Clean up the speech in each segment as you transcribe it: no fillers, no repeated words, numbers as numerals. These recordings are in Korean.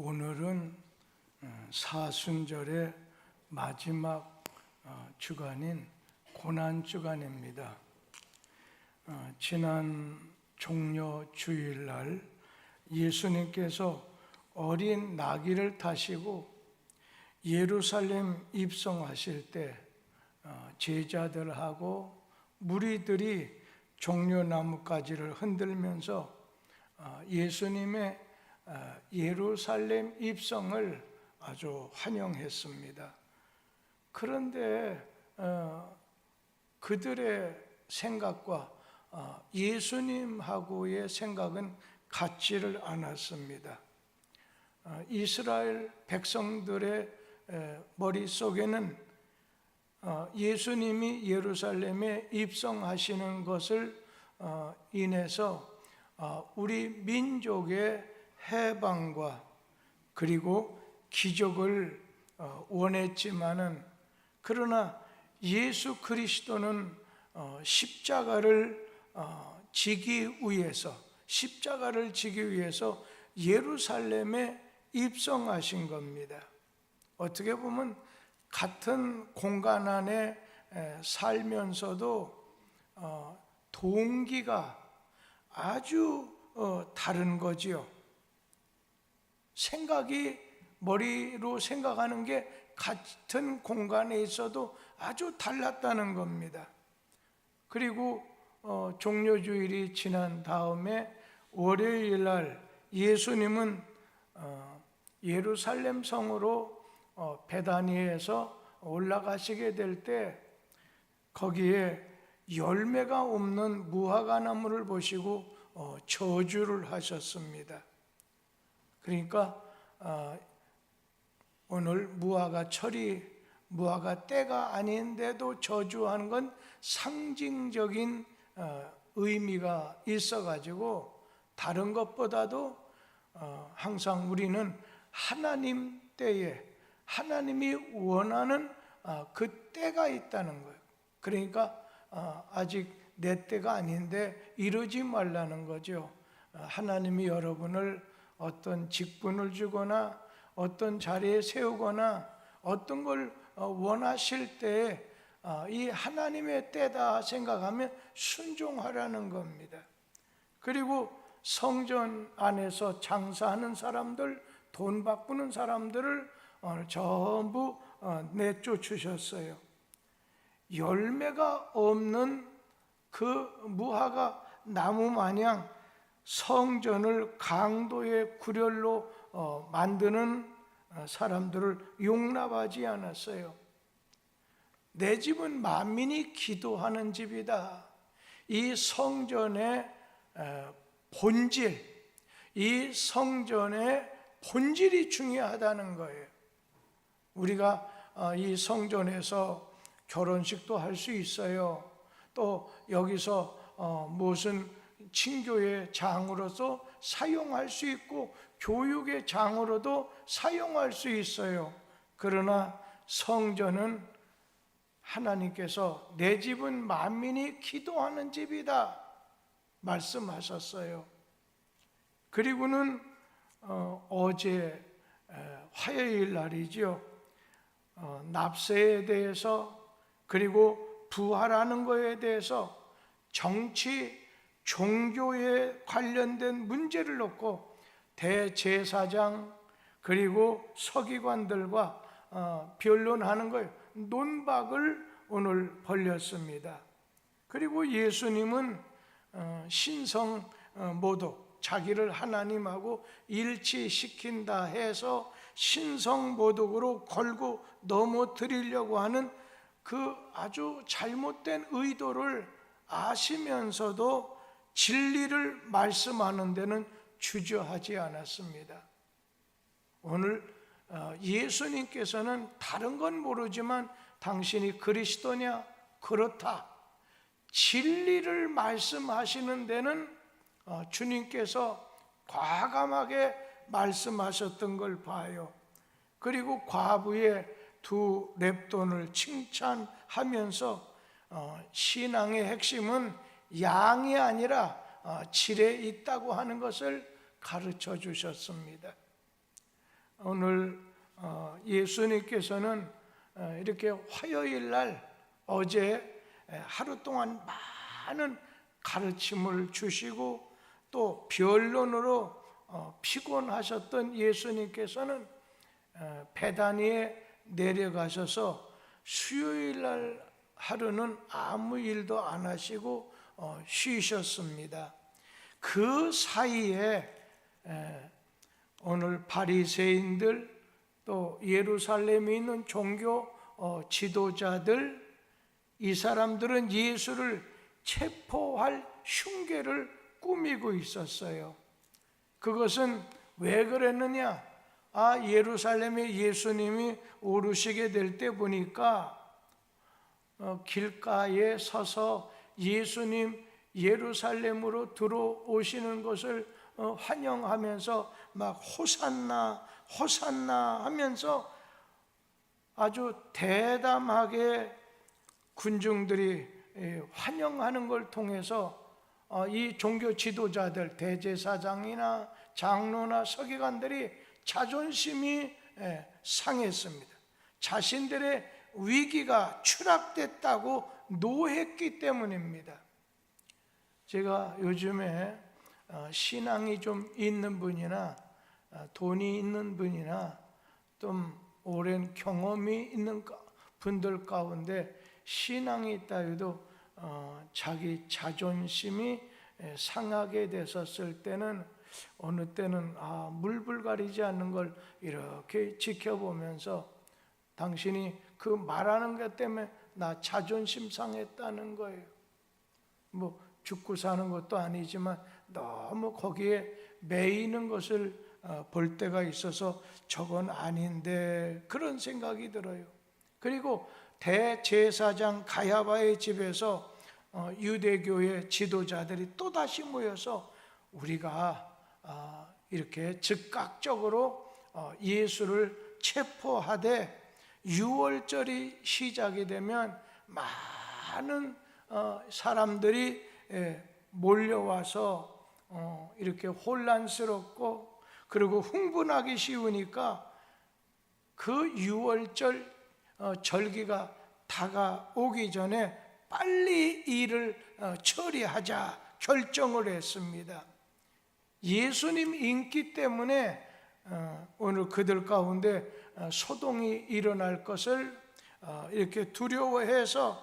오늘은 사순절의 마지막 주간인 고난주간입니다. 지난 종려 주일날 예수님께서 어린 나귀를 타시고 예루살렘 입성하실 때 제자들하고 무리들이 종려나뭇가지를 흔들면서 예수님의 예루살렘 입성을 아주 환영했습니다. 그런데 그들의 생각과 예수님하고의 생각은 같지를 않았습니다. 이스라엘 백성들의 머릿속에는 예수님이 예루살렘에 입성하시는 것을 인해서 우리 민족의 해방과 그리고 기적을 원했지만은, 그러나 예수 그리스도는 십자가를 지기 위해서 예루살렘에 입성하신 겁니다. 어떻게 보면 같은 공간 안에 살면서도 동기가 아주 다른 거지요. 머리로 생각하는 게 같은 공간에 있어도 아주 달랐다는 겁니다. 그리고 종려주일이 지난 다음에 월요일 날 예수님은 예루살렘 성으로 베다니에서 올라가시게 될 때 거기에 열매가 없는 무화과 나무를 보시고 저주를 하셨습니다. 그러니까 오늘 무화과 때가 아닌데도 저주하는 건 상징적인 의미가 있어가지고, 다른 것보다도 항상 우리는 하나님 때에 하나님이 원하는 그 때가 있다는 거예요. 그러니까 아직 내 때가 아닌데 이러지 말라는 거죠. 하나님이 여러분을 어떤 직분을 주거나 어떤 자리에 세우거나 어떤 걸 원하실 때에 이 하나님의 때다 생각하면 순종하라는 겁니다. 그리고 성전 안에서 장사하는 사람들, 돈 바꾸는 사람들을 전부 내쫓으셨어요. 열매가 없는 그 무화과 나무 마냥 성전을 강도의 구렬로 만드는 사람들을 용납하지 않았어요. 내 집은 만민이 기도하는 집이다. 이 성전의 본질, 이 성전의 본질이 중요하다는 거예요. 우리가 이 성전에서 결혼식도 할 수 있어요. 또 여기서 무슨 친교의 장으로서 사용할 수 있고 교육의 장으로도 사용할 수 있어요. 그러나 성전은 하나님께서 내 집은 만민이 기도하는 집이다 말씀하셨어요. 그리고는 어제 화요일 날이죠. 납세에 대해서 그리고 부활하는 것에 대해서 정치, 종교에 관련된 문제를 놓고 대제사장 그리고 서기관들과 변론하는 거예요. 논박을 오늘 벌였습니다. 그리고 예수님은 신성모독, 자기를 하나님하고 일치시킨다 해서 신성모독으로 걸고 넘어뜨리려고 하는 그 아주 잘못된 의도를 아시면서도 진리를 말씀하는 데는 주저하지 않았습니다. 오늘 예수님께서는 다른 건 모르지만 당신이 그리스도냐? 그렇다. 진리를 말씀하시는 데는 주님께서 과감하게 말씀하셨던 걸 봐요. 그리고 과부의 두 렙돈을 칭찬하면서 신앙의 핵심은 양이 아니라 질에 있다고 하는 것을 가르쳐 주셨습니다. 오늘 예수님께서는 이렇게 화요일 날 어제 하루 동안 많은 가르침을 주시고 또 변론으로 피곤하셨던 예수님께서는 베다니에 내려가셔서 수요일 날 하루는 아무 일도 안 하시고 쉬셨습니다. 그 사이에 오늘 바리새인들 또 예루살렘에 있는 종교 지도자들, 이 사람들은 예수를 체포할 흉계를 꾸미고 있었어요. 그것은 왜 그랬느냐? 예루살렘에 예수님이 오르시게 될 때 보니까 길가에 서서 예수님 예루살렘으로 들어오시는 것을 환영하면서 막 호산나 호산나 하면서 아주 대담하게 군중들이 환영하는 걸 통해서 이 종교 지도자들, 대제사장이나 장로나 서기관들이 자존심이 상했습니다. 자신들의 위기가 추락됐다고 노했기 때문입니다. 제가 요즘에 신앙이 좀 있는 분이나 돈이 있는 분이나 좀 오랜 경험이 있는 분들 가운데 신앙이 있다 해도 자기 자존심이 상하게 됐었을 때는 어느 때는 물불 가리지 않는 걸 이렇게 지켜보면서 당신이 그 말하는 것 때문에 나 자존심 상했다는 거예요. 뭐 죽고 사는 것도 아니지만 너무 거기에 매이는 것을 볼 때가 있어서 저건 아닌데 그런 생각이 들어요. 그리고 대제사장 가야바의 집에서 유대교의 지도자들이 또다시 모여서 우리가 이렇게 즉각적으로 예수를 체포하되 6월절이 시작이 되면 많은 사람들이 몰려와서 이렇게 혼란스럽고 그리고 흥분하기 쉬우니까 그 6월절 절기가 다가오기 전에 빨리 일을 처리하자 결정을 했습니다. 예수님 인기 때문에 오늘 그들 가운데 소동이 일어날 것을 이렇게 두려워해서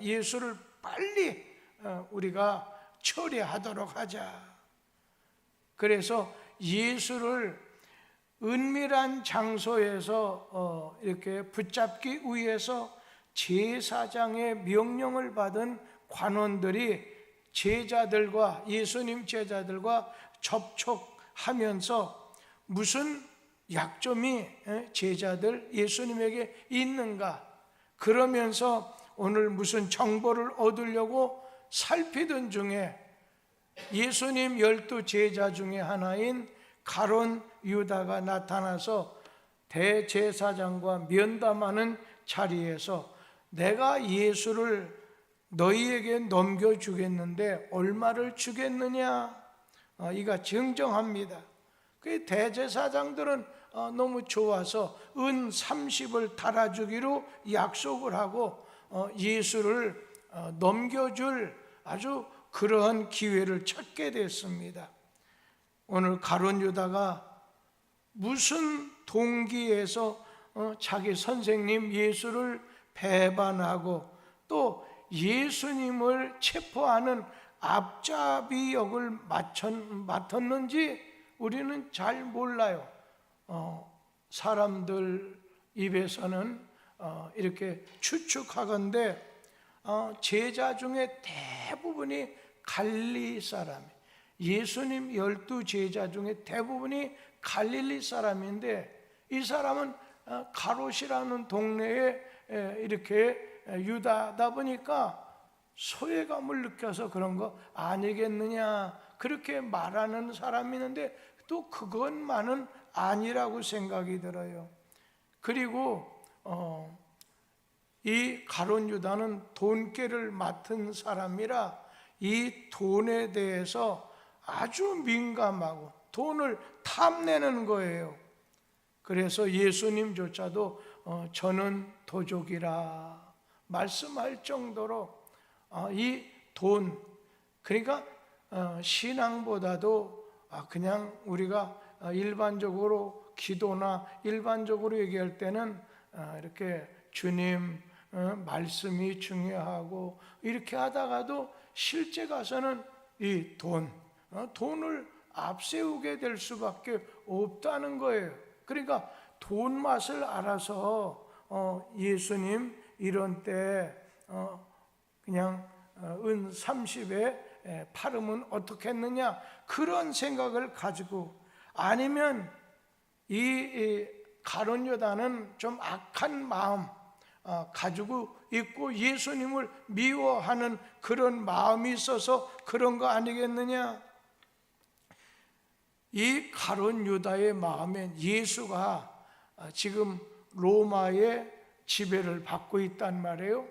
예수를 빨리 우리가 처리하도록 하자. 그래서 예수를 은밀한 장소에서 이렇게 붙잡기 위해서 제사장의 명령을 받은 관원들이 제자들과 예수님 제자들과 접촉하면서 무슨 약점이 제자들 예수님에게 있는가, 그러면서 오늘 무슨 정보를 얻으려고 살피던 중에 예수님 12 제자 중에 하나인 가룟 유다가 나타나서 대제사장과 면담하는 자리에서 내가 예수를 너희에게 넘겨주겠는데 얼마를 주겠느냐, 이가 정정합니다. 그 대제사장들은 너무 좋아서 은 30을 달아주기로 약속을 하고 예수를 넘겨줄 아주 그러한 기회를 찾게 됐습니다. 오늘 가룟 유다가 무슨 동기에서 자기 선생님 예수를 배반하고 또 예수님을 체포하는 앞잡이 역을 맡았는지 우리는 잘 몰라요. 사람들 입에서는 이렇게 추측하건대 제자 중에 대부분이 갈릴리 사람이에요. 예수님 12 제자 중에 대부분이 갈릴리 사람인데 이 사람은 가롯이라는 동네에 이렇게 유다다 보니까 소외감을 느껴서 그런 거 아니겠느냐 그렇게 말하는 사람이 있는데 또 그것만은 아니라고 생각이 들어요. 그리고 이 가룟 유다는 돈깨를 맡은 사람이라 이 돈에 대해서 아주 민감하고 돈을 탐내는 거예요. 그래서 예수님조차도 저는 도적이라 말씀할 정도로 이 돈, 그러니까 신앙보다도 그냥 우리가 일반적으로 기도나 일반적으로 얘기할 때는 이렇게 주님 말씀이 중요하고 이렇게 하다가도 실제 가서는 이 돈을 앞세우게 될 수밖에 없다는 거예요. 그러니까 돈 맛을 알아서 예수님 이런 때 그냥 은 30에 팔으면 어떻게 했느냐, 그런 생각을 가지고, 아니면 이 가룟 유다는 좀 악한 마음 가지고 있고 예수님을 미워하는 그런 마음이 있어서 그런 거 아니겠느냐. 이 가룟 유다의 마음엔 예수가 지금 로마의 지배를 받고 있단 말이에요.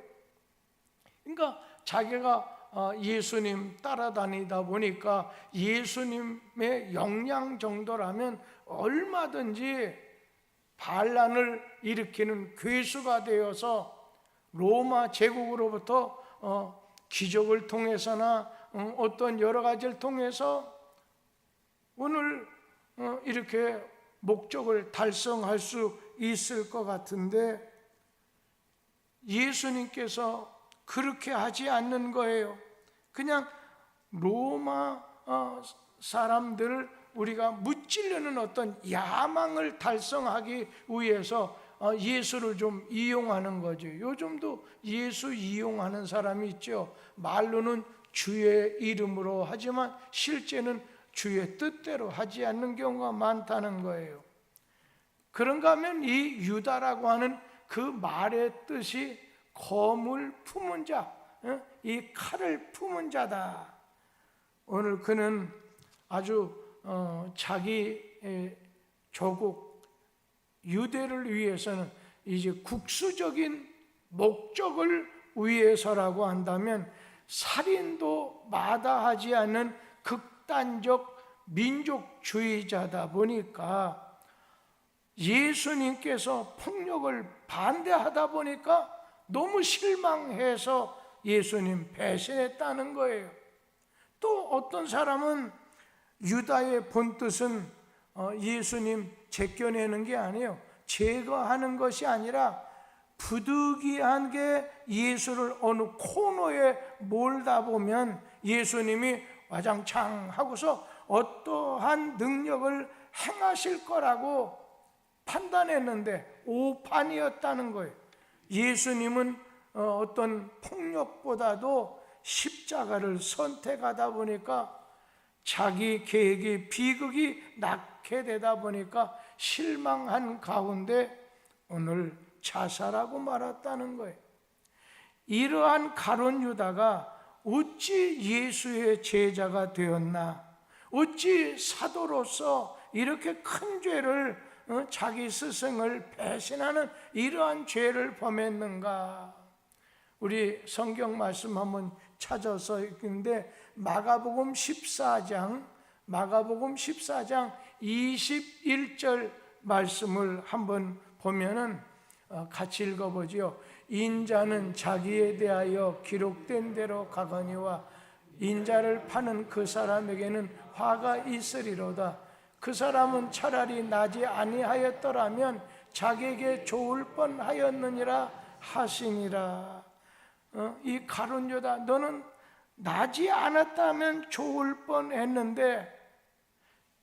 그러니까 자기가 예수님 따라다니다 보니까 예수님의 역량 정도라면 얼마든지 반란을 일으키는 괴수가 되어서 로마 제국으로부터 기적을 통해서나 어떤 여러 가지를 통해서 오늘 이렇게 목적을 달성할 수 있을 것 같은데, 예수님께서 그렇게 하지 않는 거예요. 그냥 로마 사람들을 우리가 무찌르는 어떤 야망을 달성하기 위해서 예수를 좀 이용하는 거죠. 요즘도 예수 이용하는 사람이 있죠. 말로는 주의 이름으로 하지만 실제는 주의 뜻대로 하지 않는 경우가 많다는 거예요. 그런가 하면 이 유다라고 하는 그 말의 뜻이 검을 품은 자, 이 칼을 품은 자다. 오늘 그는 아주 자기 조국 유대를 위해서는 이제 국수적인 목적을 위해서라고 한다면 살인도 마다하지 않는 극단적 민족주의자다 보니까 예수님께서 폭력을 반대하다 보니까 너무 실망해서 예수님 배신했다는 거예요. 또 어떤 사람은 유다의 본뜻은 예수님 제껴내는 게 아니에요. 제거하는 것이 아니라 부득이한 게 예수를 어느 코너에 몰다 보면 예수님이 와장창 하고서 어떠한 능력을 행하실 거라고 판단했는데 오판이었다는 거예요. 예수님은 어떤 폭력보다도 십자가를 선택하다 보니까 자기 계획이 비극이 낳게 되다 보니까 실망한 가운데 오늘 자살하고 말았다는 거예요. 이러한 가룟 유다가 어찌 예수의 제자가 되었나, 어찌 사도로서 이렇게 큰 죄를, 자기 스승을 배신하는 이러한 죄를 범했는가. 우리 성경 말씀 한번 찾아서 읽는데 마가복음 14장 21절 말씀을 한번 보면은 같이 읽어보지요. 인자는 자기에 대하여 기록된 대로 가거니와 인자를 파는 그 사람에게는 화가 있으리로다. 그 사람은 차라리 나지 아니하였더라면 자기에게 좋을 뻔하였느니라 하시니라. 이 가룟 유다, 너는 나지 않았다면 좋을 뻔했는데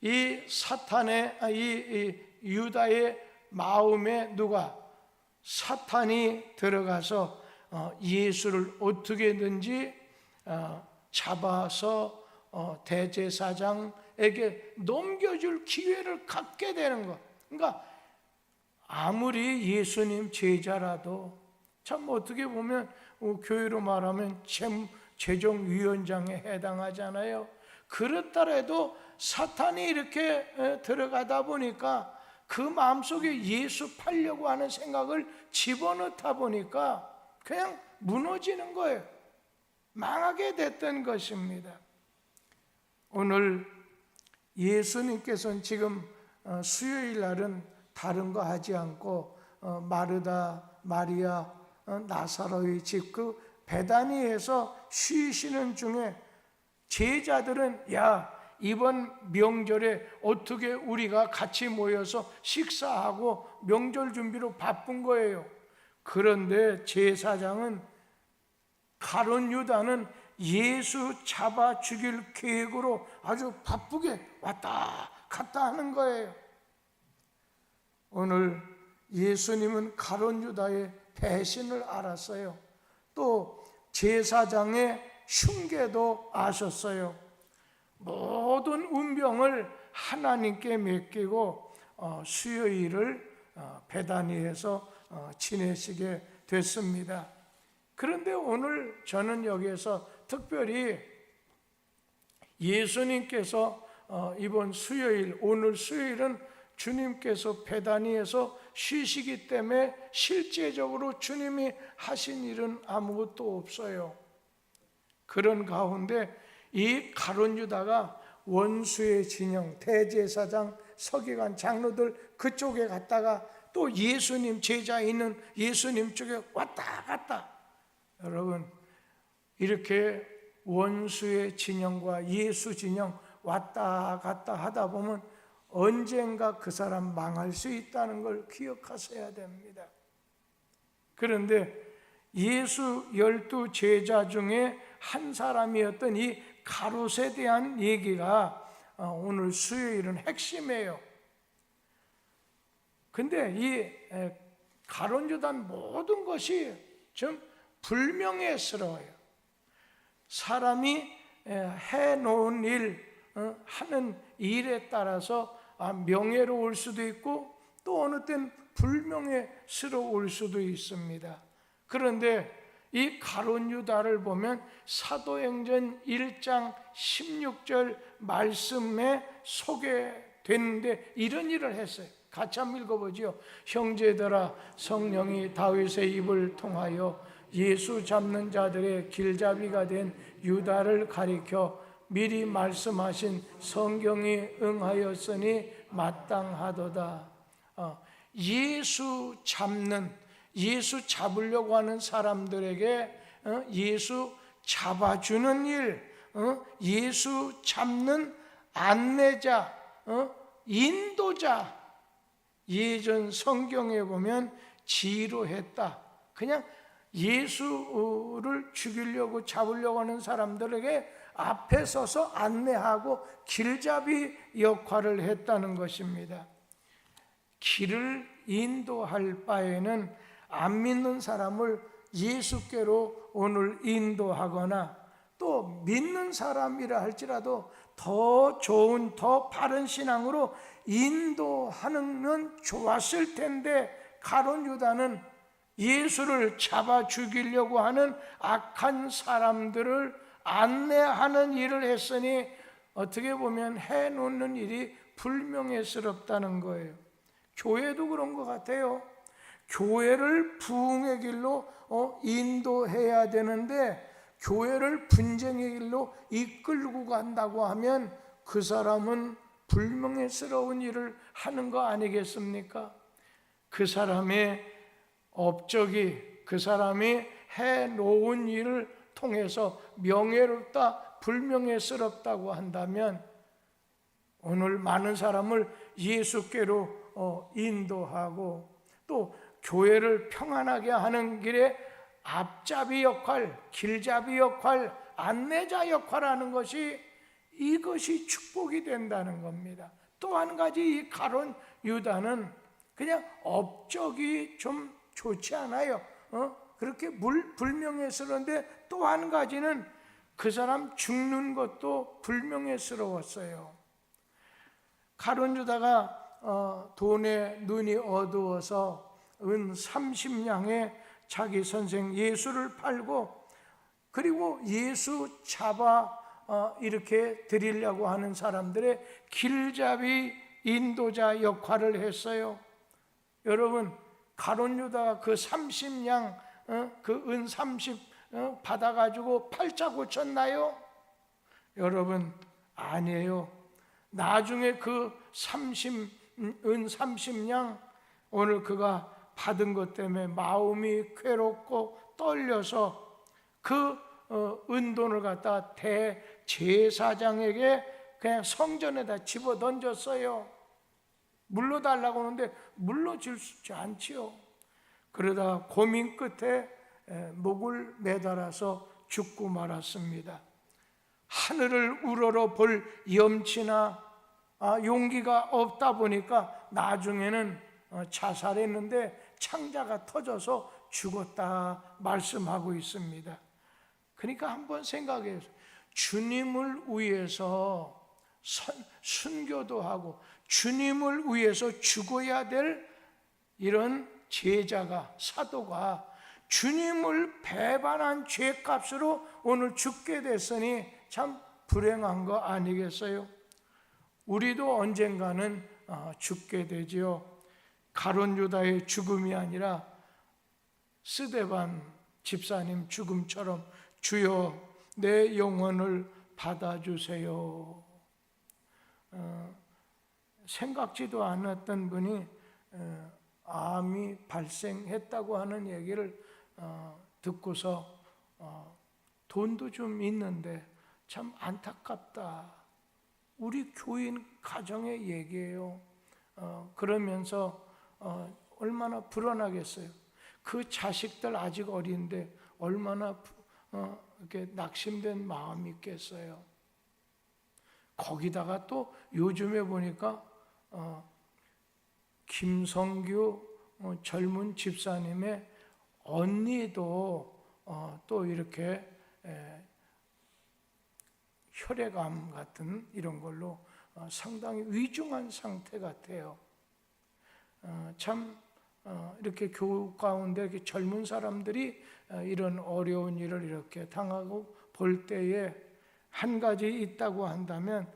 이 사탄의 이 유다의 마음에 누가 사탄이 들어가서 예수를 어떻게든지 잡아서 대제사장에게 넘겨줄 기회를 갖게 되는 것. 그러니까 아무리 예수님 제자라도 참 어떻게 보면 교회로 말하면 재정위원장에 해당하잖아요. 그렇더라도 사탄이 이렇게 들어가다 보니까 그 마음속에 예수 팔려고 하는 생각을 집어넣다 보니까 그냥 무너지는 거예요. 망하게 됐던 것입니다. 오늘 예수님께서는 지금 수요일 날은 다른 거 하지 않고 마르다, 마리아, 나사로의 집 그 베다니에서 쉬시는 중에 제자들은 야, 이번 명절에 어떻게 우리가 같이 모여서 식사하고 명절 준비로 바쁜 거예요. 그런데 제사장은, 가룟 유다는 예수 잡아 죽일 계획으로 아주 바쁘게 왔다 갔다 하는 거예요. 오늘 예수님은 가룟 유다의 배신을 알았어요. 또 제사장의 흉계도 아셨어요. 모든 운명을 하나님께 맡기고 수요일을 베다니에서 지내시게 됐습니다. 그런데 오늘 저는 여기에서 특별히 예수님께서 이번 수요일, 오늘 수요일은 주님께서 베다니에서 쉬시기 때문에 실제적으로 주님이 하신 일은 아무것도 없어요. 그런 가운데 이 가룟 유다가 원수의 진영, 대제사장, 서기관, 장로들 그쪽에 갔다가 또 예수님 제자 있는 예수님 쪽에 왔다 갔다. 여러분, 이렇게 원수의 진영과 예수 진영 왔다 갔다 하다 보면 언젠가 그 사람 망할 수 있다는 걸 기억하셔야 됩니다. 그런데 예수 12 제자 중에 한 사람이었던 이 가롯에 대한 얘기가 오늘 수요일은 핵심이에요. 근데 이 가룟 유다 모든 것이 좀 불명예스러워요. 사람이 해놓은 일, 하는 일에 따라서 명예로울 수도 있고 또 어느 땐 불명예스러울 수도 있습니다. 그런데 이 가룟 유다를 보면 사도행전 1장 16절 말씀에 소개되는데 이런 일을 했어요. 같이 한번 읽어보죠. 형제들아, 성령이 다윗의 입을 통하여 예수 잡는 자들의 길잡이가 된 유다를 가리켜 미리 말씀하신 성경이 응하였으니 마땅하도다. 예수 잡으려고 하는 사람들에게 예수 잡아주는 일, 예수 잡는 안내자, 인도자. 예전 성경에 보면 지루했다. 그냥 예수를 죽이려고 잡으려고 하는 사람들에게 앞에 서서 안내하고 길잡이 역할을 했다는 것입니다. 길을 인도할 바에는 안 믿는 사람을 예수께로 오늘 인도하거나 또 믿는 사람이라 할지라도 더 좋은, 더 바른 신앙으로 인도하는 좋았을 텐데 가룟 유다는 예수를 잡아 죽이려고 하는 악한 사람들을 안내하는 일을 했으니 어떻게 보면 해놓는 일이 불명예스럽다는 거예요. 교회도 그런 것 같아요. 교회를 부흥의 길로 인도해야 되는데 교회를 분쟁의 길로 이끌고 간다고 하면 그 사람은 불명예스러운 일을 하는 거 아니겠습니까? 그 사람의 업적이, 그 사람이 해놓은 일을 통해서 명예롭다, 불명예스럽다고 한다면 오늘 많은 사람을 예수께로 인도하고 또 교회를 평안하게 하는 길에 앞잡이 역할, 길잡이 역할, 안내자 역할하는 것이 이것이 축복이 된다는 겁니다. 또 한 가지 이 가룟 유다는 그냥 업적이 좀 좋지 않아요. 그렇게 불명예스러운데 또 한 가지는 그 사람 죽는 것도 불명예스러웠어요. 가룟 유다가 돈에 눈이 어두워서 은 30냥에 자기 선생 예수를 팔고 그리고 예수 잡아 이렇게 드리려고 하는 사람들의 길잡이 인도자 역할을 했어요. 여러분, 가룟 유다가 그 30냥 그 은 30 받아가지고 팔자 고쳤나요? 여러분, 아니에요. 나중에 그 은 30냥 오늘 그가 받은 것 때문에 마음이 괴롭고 떨려서 그 은돈을 갖다 대제사장에게 그냥 성전에다 집어 던졌어요. 물러달라고 하는데 물러주지 않지요. 그러다 고민 끝에 목을 매달아서 죽고 말았습니다. 하늘을 우러러 볼 염치나 용기가 없다 보니까 나중에는 자살했는데 창자가 터져서 죽었다 말씀하고 있습니다. 그러니까 한번 생각해요. 주님을 위해서 순교도 하고 주님을 위해서 죽어야 될 이런 제자가, 사도가 주님을 배반한 죄값으로 오늘 죽게 됐으니 참 불행한 거 아니겠어요? 우리도 언젠가는 죽게 되지요. 가룟 유다의 죽음이 아니라 스데반 집사님 죽음처럼 주여 내 영혼을 받아주세요. 생각지도 않았던 분이 암이 발생했다고 하는 얘기를 듣고서 돈도 좀 있는데 참 안타깝다. 우리 교인 가정의 얘기예요. 그러면서 얼마나 불안하겠어요. 그 자식들 아직 어린데 얼마나 이렇게 낙심된 마음이 있겠어요. 거기다가 또 요즘에 보니까 김성규 젊은 집사님의 언니도 또 이렇게 혈액암 같은 이런 걸로 상당히 위중한 상태 같아요. 참 이렇게 교우 가운데 이렇게 젊은 사람들이 이런 어려운 일을 이렇게 당하고 볼 때에 한 가지 있다고 한다면,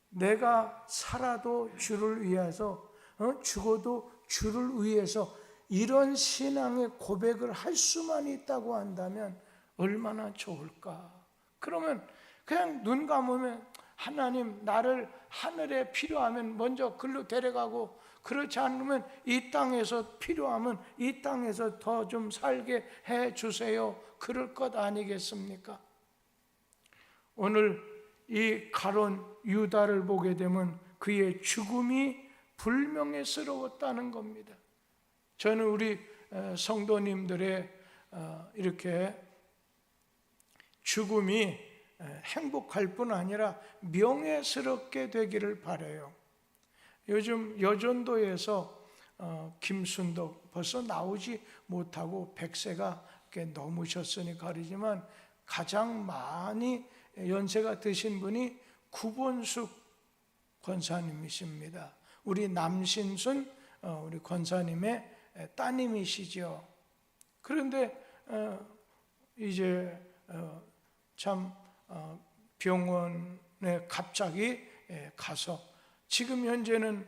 내가 살아도 주를 위해서 죽어도 주를 위해서 이런 신앙의 고백을 할 수만 있다고 한다면 얼마나 좋을까. 그러면 그냥 눈 감으면 하나님 나를 하늘에 필요하면 먼저 글로 데려가고, 그렇지 않으면 이 땅에서 필요하면 이 땅에서 더 좀 살게 해 주세요. 그럴 것 아니겠습니까? 오늘 이 가룟 유다를 보게 되면 그의 죽음이 불명예스러웠다는 겁니다. 저는 우리 성도님들의 이렇게 죽음이 행복할 뿐 아니라 명예스럽게 되기를 바라요. 요즘 여전도에서 김순덕 벌써 나오지 못하고 100세가 넘으셨으니 가리지만 가장 많이 연세가 드신 분이 구본숙 권사님이십니다. 우리 남신순 우리 권사님의 따님이시죠. 그런데 이제 참 병원에 갑자기 가서 지금 현재는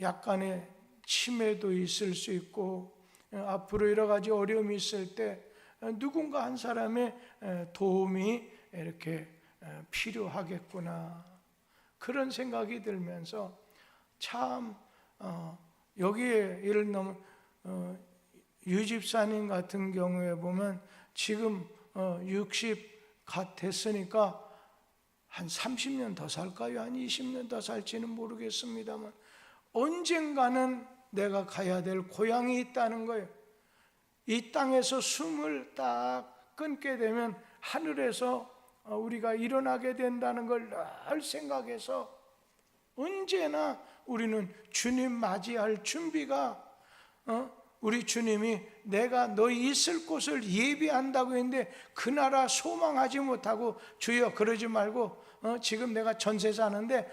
약간의 치매도 있을 수 있고 앞으로 여러 가지 어려움이 있을 때 누군가 한 사람의 도움이 이렇게 필요하겠구나, 그런 생각이 들면서 참 여기에 예를 들면 유 집사님 같은 경우에 보면 지금 60 갓 됐으니까 한 30년 더 살까요? 한 20년 더 살지는 모르겠습니다만 언젠가는 내가 가야 될 고향이 있다는 거예요. 이 땅에서 숨을 딱 끊게 되면 하늘에서 우리가 일어나게 된다는 걸 늘 생각해서 언제나 우리는 주님 맞이할 준비가, 우리 주님이 내가 너희 있을 곳을 예비한다고 했는데 그 나라 소망하지 못하고 주여 그러지 말고 지금 내가 전세 사는데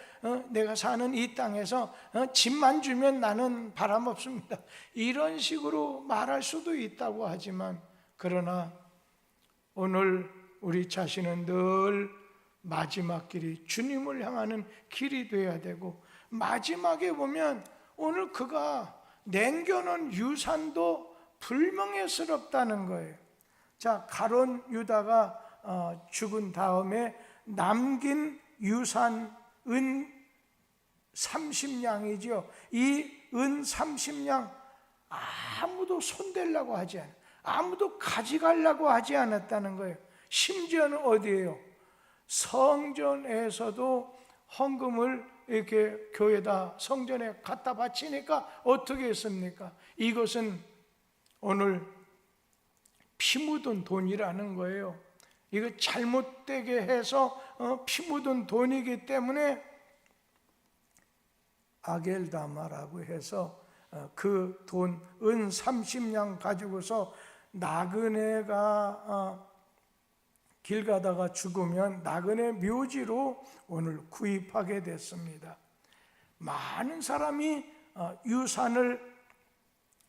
내가 사는 이 땅에서 집만 주면 나는 바람 없습니다, 이런 식으로 말할 수도 있다고 하지만, 그러나 오늘 우리 자신은 늘 마지막 길이 주님을 향하는 길이 돼야 되고, 마지막에 보면 오늘 그가 남겨놓은 유산도 불명예스럽다는 거예요. 자, 가룟 유다가 죽은 다음에 남긴 유산 은 30냥이죠. 이 은 30냥 아무도 손대려고 하지 않아요. 아무도 가져가려고 하지 않았다는 거예요. 심지어는 어디예요? 성전에서도 헌금을 이렇게 교회다 성전에 갖다 바치니까 어떻게 했습니까? 이것은 오늘 피 묻은 돈이라는 거예요. 이거 잘못되게 해서 피 묻은 돈이기 때문에 아겔다마라고 해서 그 돈 은 30냥 가지고서 나그네가 길 가다가 죽으면 나그네 묘지로 오늘 구입하게 됐습니다. 많은 사람이 유산을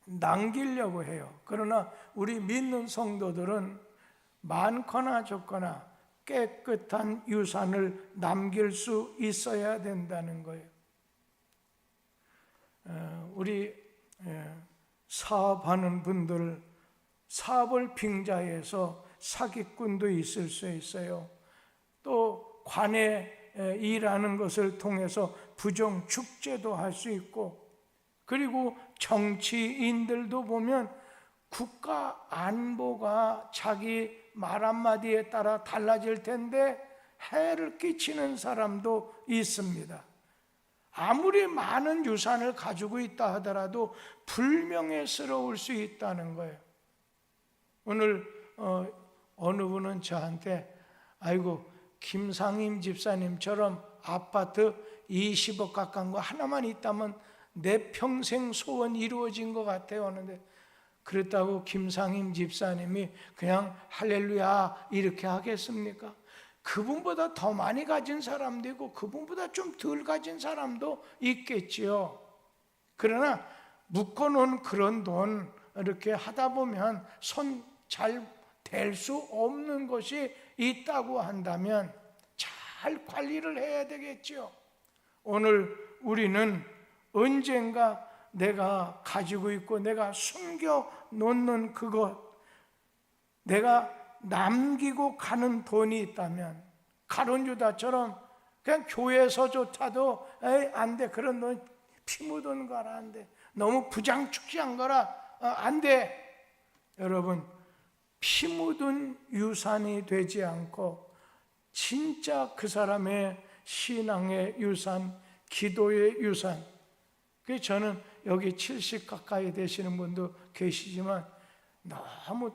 남기려고 해요. 그러나 우리 믿는 성도들은 많거나 적거나 깨끗한 유산을 남길 수 있어야 된다는 거예요. 우리 사업하는 분들, 사업을 빙자해서 사기꾼도 있을 수 있어요. 또 관에 일하는 것을 통해서 부정 축제도 할 수 있고, 그리고 정치인들도 보면 국가 안보가 자기 말 한마디에 따라 달라질 텐데 해를 끼치는 사람도 있습니다. 아무리 많은 유산을 가지고 있다 하더라도 불명예스러울 수 있다는 거예요. 오늘 어느 분은 저한테 아이고 김상임 집사님처럼 아파트 20억 가까운 거 하나만 있다면 내 평생 소원 이루어진 것 같아요 하는데, 그랬다고 김상임 집사님이 그냥 할렐루야 이렇게 하겠습니까? 그분보다 더 많이 가진 사람도 있고 그분보다 좀 덜 가진 사람도 있겠지요. 그러나 묶어놓은 그런 돈 이렇게 하다 보면 손 잘 댈 수 없는 것이 있다고 한다면 잘 관리를 해야 되겠지요. 오늘 우리는 언젠가 내가 가지고 있고 내가 숨겨 놓는 그것, 내가 남기고 가는 돈이 있다면 가룟 유다처럼 그냥 교회에서조차도 에이 안 돼, 그런 돈 피 묻은 거라 안 돼, 너무 부장축제한 거라 안 돼. 여러분, 피 묻은 유산이 되지 않고 진짜 그 사람의 신앙의 유산, 기도의 유산. 그래서 저는 여기 70 가까이 되시는 분도 계시지만 너무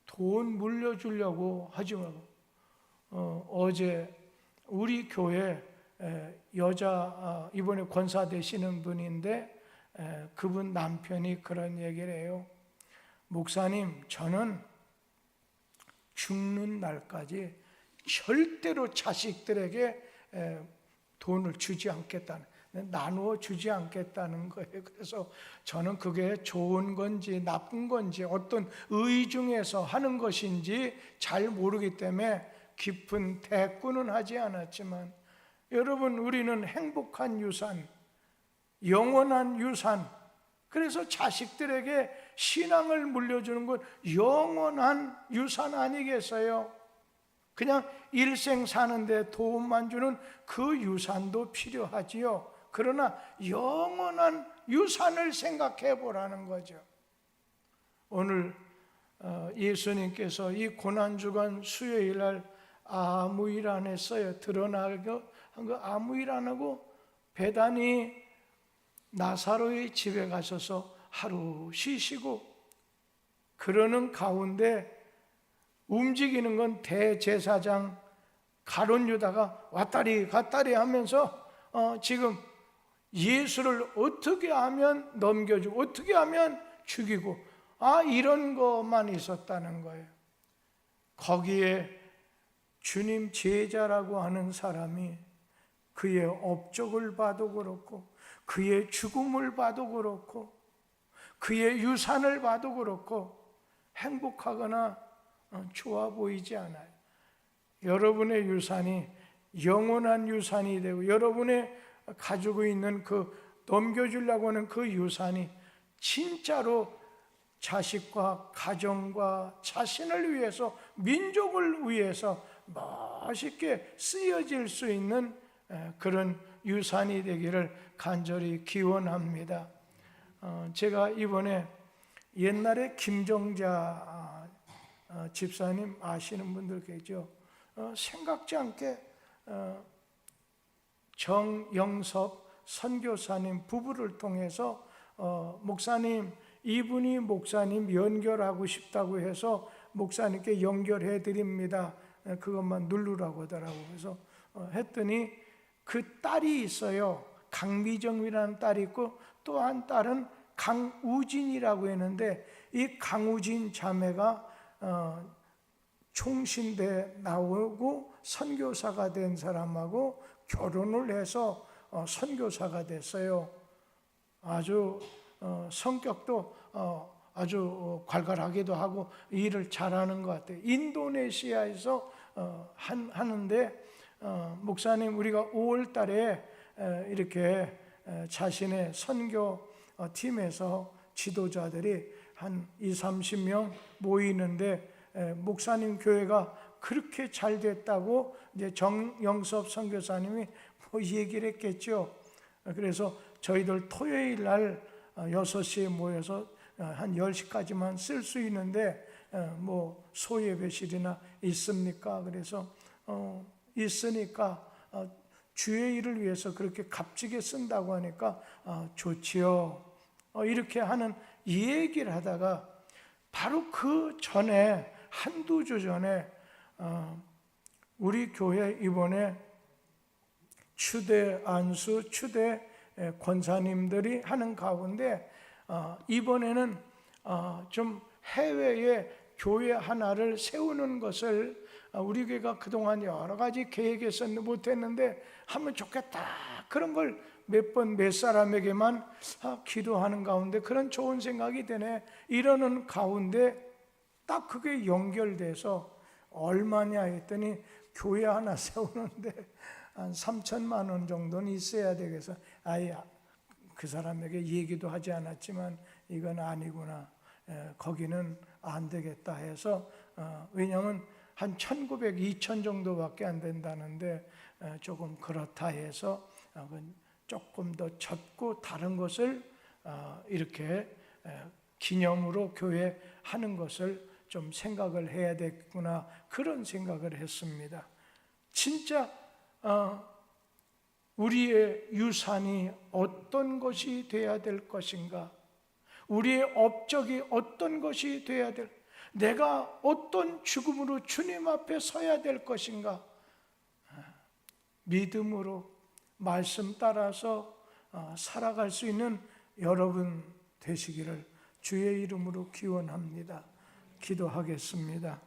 돈 물려주려고 하지 말고, 어제 우리 교회 여자 이번에 권사 되시는 분인데 그분 남편이 그런 얘기를 해요. 목사님, 저는 죽는 날까지 절대로 자식들에게 돈을 주지 않겠다는, 나누어 주지 않겠다는 거예요. 그래서 저는 그게 좋은 건지 나쁜 건지 어떤 의 중에서 하는 것인지 잘 모르기 때문에 깊은 대꾸는 하지 않았지만, 여러분, 우리는 행복한 유산, 영원한 유산, 그래서 자식들에게 신앙을 물려주는 건 영원한 유산 아니겠어요? 그냥 일생 사는데 도움만 주는 그 유산도 필요하지요. 그러나 영원한 유산을 생각해 보라는 거죠. 오늘 예수님께서 이 고난주간 수요일날 아무 일 안 했어요. 드러나고 한 거 아무 일 안 하고 베다니 나사로의 집에 가셔서 하루 쉬시고, 그러는 가운데 움직이는 건 대제사장 가룟 유다가 왔다리 갔다리 하면서 지금 예수를 어떻게 하면 넘겨주고 어떻게 하면 죽이고 이런 것만 있었다는 거예요. 거기에 주님 제자라고 하는 사람이 그의 업적을 봐도 그렇고 그의 죽음을 봐도 그렇고 그의 유산을 봐도 그렇고 행복하거나 좋아 보이지 않아요. 여러분의 유산이 영원한 유산이 되고 여러분의 가지고 있는 그 넘겨주려고 하는 그 유산이 진짜로 자식과 가정과 자신을 위해서, 민족을 위해서 멋있게 쓰여질 수 있는 그런 유산이 되기를 간절히 기원합니다. 제가 이번에 옛날에 김정자 집사님 아시는 분들 계죠? 생각지 않게 정영섭 선교사님 부부를 통해서 목사님, 이분이 목사님 연결하고 싶다고 해서 목사님께 연결해 드립니다. 그것만 누르라고 하더라고요. 그래서 했더니 그 딸이 있어요. 강미정이라는 딸이 있고 또 한 딸은 강우진이라고 했는데, 이 강우진 자매가 총신대 나오고 선교사가 된 사람하고 결혼을 해서 선교사가 됐어요. 아주 성격도 아주 괄괄하기도 하고 일을 잘하는 것 같아요. 인도네시아에서 하는데 목사님, 우리가 5월 달에 이렇게 자신의 선교 팀에서 지도자들이 한 20-30명 모이는데 목사님 교회가 그렇게 잘 됐다고 이제 정영섭 선교사님이 뭐 얘기를 했겠죠. 그래서 저희들 토요일 날 6시에 모여서 한 10시까지만 쓸 수 있는데 뭐 소예배실이나 있습니까? 그래서 있으니까 주의 일을 위해서 그렇게 값지게 쓴다고 하니까 좋지요. 이렇게 하는 이 얘기를 하다가 바로 그 전에 한두 주 전에 우리 교회 이번에 추대 안수, 추대 권사님들이 하는 가운데 이번에는 좀 해외에 교회 하나를 세우는 것을 우리 교회가 그동안 여러 가지 계획해서 못했는데 하면 좋겠다, 그런 걸 몇 사람에게만 기도하는 가운데 그런 좋은 생각이 드네. 이러는 가운데 딱 그게 연결돼서 얼마냐 했더니 교회 하나 세우는데 한 3천만 원 정도는 있어야 되겠어. 아예 그 사람에게 얘기도 하지 않았지만 이건 아니구나, 거기는 안 되겠다 해서 왜냐하면 한 1,900, 2,000 정도밖에 안 된다는데 조금 그렇다 해서 조금 더 접고 다른 것을 이렇게 기념으로 교회 하는 것을 좀 생각을 해야 되겠구나, 그런 생각을 했습니다. 진짜 우리의 유산이 어떤 것이 되어야 될 것인가, 우리의 업적이 어떤 것이 되어야 될, 내가 어떤 죽음으로 주님 앞에 서야 될 것인가, 믿음으로 말씀 따라서 살아갈 수 있는 여러분 되시기를 주의 이름으로 기원합니다. 기도하겠습니다.